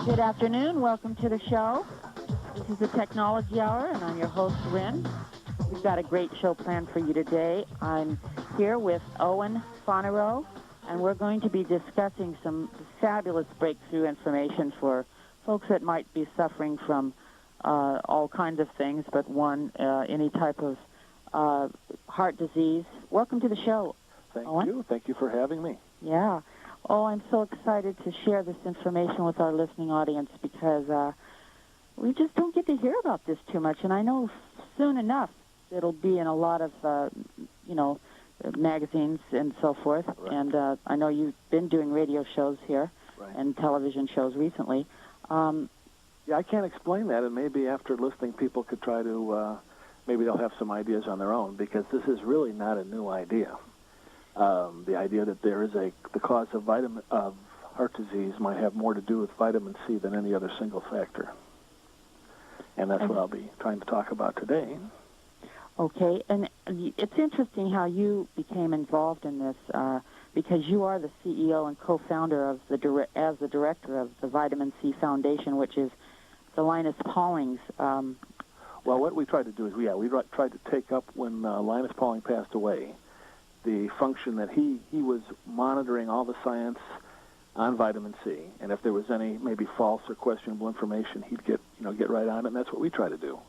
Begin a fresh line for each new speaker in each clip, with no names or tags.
Good afternoon. Welcome to the show. This is the Technology Hour, and I'm your host, Rin. We've got a great show planned for you today. I'm here with Owen Fonorow, and we're going to be discussing some fabulous breakthrough information for folks that might be suffering from all kinds of things, but any type of heart disease. Welcome to the show, Owen.
Thank you. Thank you for having me.
Yeah. Oh, I'm so excited to share this information with our listening audience because we just don't get to hear about this too much. And I know soon enough it'll be in a lot of, magazines and so forth.
Right.
And I know you've been doing radio shows here
Right.
and television shows recently.
Yeah, I can't explain that, and maybe after listening, people could try to, maybe they'll have some ideas on their own, because this is really not a new idea. The idea that there is the cause of heart disease might have more to do with vitamin C than any other single factor. And that's what I'll be trying to talk about today.
Okay, and it's interesting how you became involved in this because you are the CEO and co-founder of as the director of the Vitamin C Foundation, which is the Linus Pauling's.
Well, what we tried to do is, we tried to take up when Linus Pauling passed away, the function that he was monitoring all the science on vitamin C, and if there was any maybe false or questionable information, he'd get right on it, and that's what we try to do,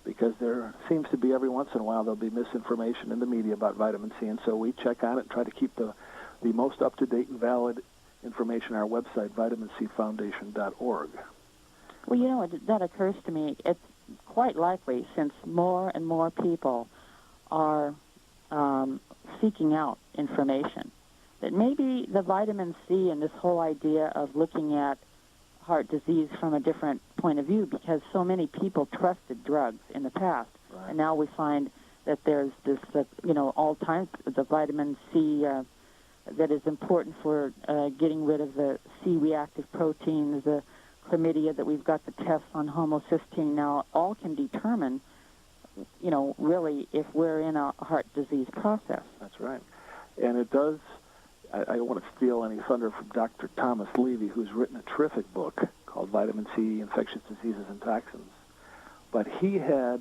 because there seems to be every once in a while there'll be misinformation in the media about vitamin C, and so we check on it and try to keep the most up-to-date and valid information on our website, vitamincfoundation.org.
Well, that occurs to me. It's quite likely, since more and more people are seeking out information, that maybe the vitamin C and this whole idea of looking at heart disease from a different point of view, because so many people trusted drugs in the past,
Right.
and now we find that there's this, all times the vitamin C that is important for getting rid of the C-reactive proteins, the chlamydia, that we've got the tests on homocysteine now, all can determine, really if we're in a heart disease process.
That's right. And it does, I don't want to steal any thunder from Dr. Thomas Levy, who's written a terrific book called Vitamin C, Infectious Diseases and Toxins. But he's a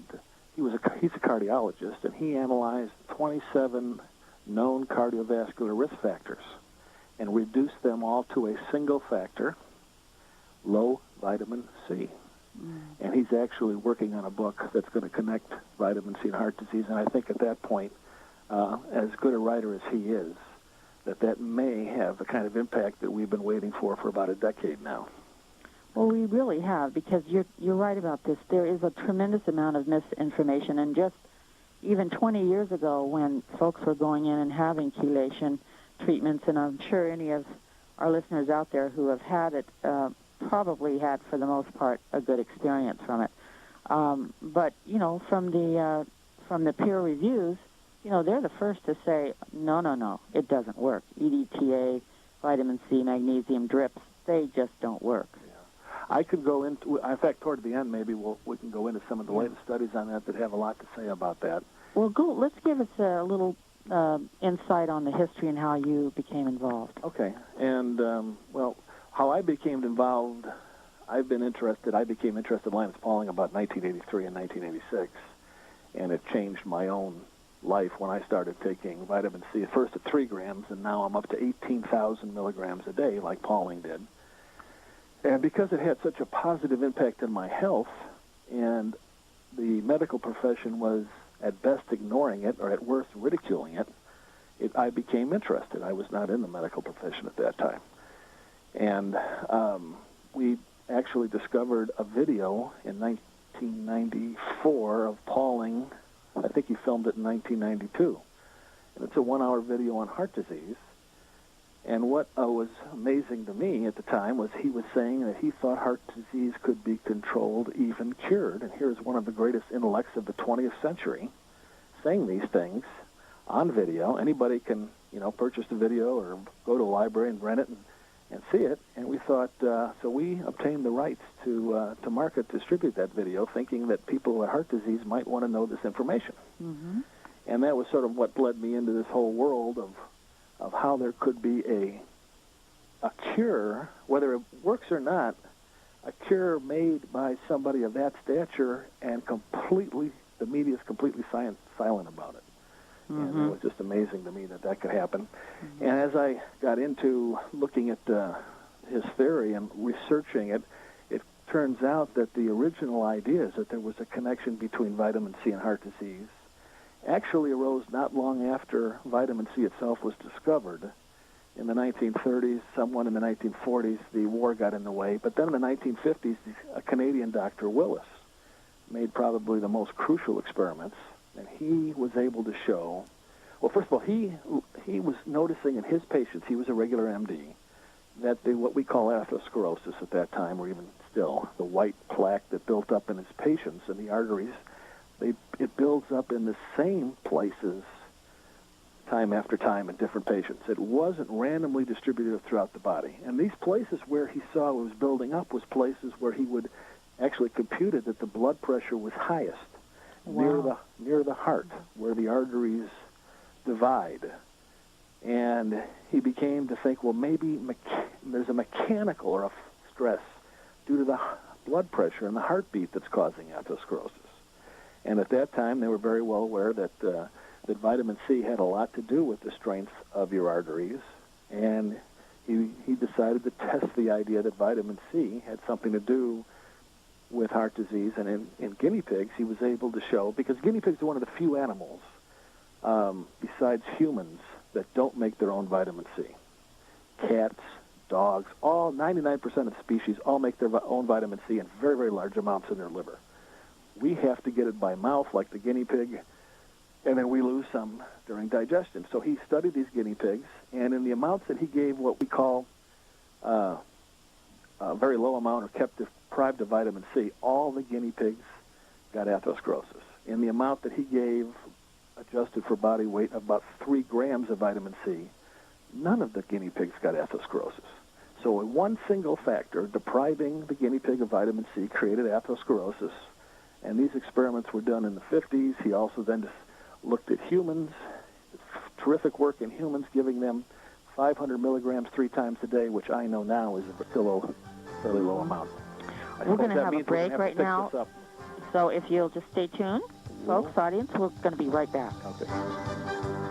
cardiologist, and he analyzed 27 known cardiovascular risk factors and reduced them all to a single factor, low vitamin C. And he's actually working on a book that's going to connect vitamin C and heart disease, and I think at that point, as good a writer as he is, that may have the kind of impact that we've been waiting for about a decade now.
Well, we really have, because you're right about this. There is a tremendous amount of misinformation, and just even 20 years ago when folks were going in and having chelation treatments, and I'm sure any of our listeners out there who have had it probably had, for the most part, a good experience from it. But, from the peer reviews, they're the first to say, no, it doesn't work. EDTA, vitamin C, magnesium drips, they just don't work.
I could go into, in fact, toward the end, maybe we can go into some of the latest studies on that have a lot to say about that.
Well, let's give us a little insight on the history and how you became involved.
Okay. And, how I became involved, I became interested in Linus Pauling about 1983 and 1986, and it changed my own life when I started taking vitamin C, at first at 3 grams, and now I'm up to 18,000 milligrams a day, like Pauling did. And because it had such a positive impact on my health, and the medical profession was at best ignoring it, or at worst ridiculing it, I became interested. I was not in the medical profession at that time. And we actually discovered a video in 1994 of Pauling. I think he filmed it in 1992. And it's a 1-hour video on heart disease. And what was amazing to me at the time was he was saying that he thought heart disease could be controlled, even cured. And here's one of the greatest intellects of the 20th century saying these things on video. Anybody can, purchase the video or go to a library and rent it and see it. And we thought, so we obtained the rights to distribute that video, thinking that people with heart disease might want to know this information. Mm-hmm. And that was sort of what led me into this whole world of how there could be a cure, whether it works or not. a cure made by somebody of that stature, and the media is completely silent about it. And it was just amazing to me that could happen. And as I got into looking at his theory and researching it, it turns out that the original ideas that there was a connection between vitamin C and heart disease actually arose not long after vitamin C itself was discovered. In the 1930s, someone in the 1940s, the war got in the way. But then in the 1950s, a Canadian doctor, Willis, made probably the most crucial experiments. And he was able to show, well, first of all, he was noticing in his patients, he was a regular MD, that what we call atherosclerosis at that time, or even still, the white plaque that built up in his patients in the arteries, it builds up in the same places time after time in different patients. It wasn't randomly distributed throughout the body. And these places where he saw it was building up was places where he would actually computed that the blood pressure was highest.
Wow.
near the heart, where the arteries divide. And he began to think, well, maybe there's a mechanical or a stress due to the blood pressure and the heartbeat that's causing atherosclerosis. And at that time, they were very well aware that vitamin C had a lot to do with the strength of your arteries. And he decided to test the idea that vitamin C had something to do with heart disease, and in guinea pigs, he was able to show, because guinea pigs are one of the few animals, besides humans, that don't make their own vitamin C. Cats, dogs, all 99% of the species all make their own vitamin C in very, very large amounts in their liver. We have to get it by mouth, like the guinea pig, and then we lose some during digestion. So he studied these guinea pigs, and in the amounts that he gave what we call a very low amount or kept deprived of vitamin C, all the guinea pigs got atherosclerosis. In the amount that he gave, adjusted for body weight, about 3 grams of vitamin C, none of the guinea pigs got atherosclerosis. So one single factor, depriving the guinea pig of vitamin C, created atherosclerosis. And these experiments were done in the 50s. He also then just looked at humans, terrific work in humans, giving them 500 milligrams 3 times a day, which I know now is still a fairly low amount.
We're going to have a break right now, so if you'll just stay tuned, folks, audience, we're going to be right back.
Okay.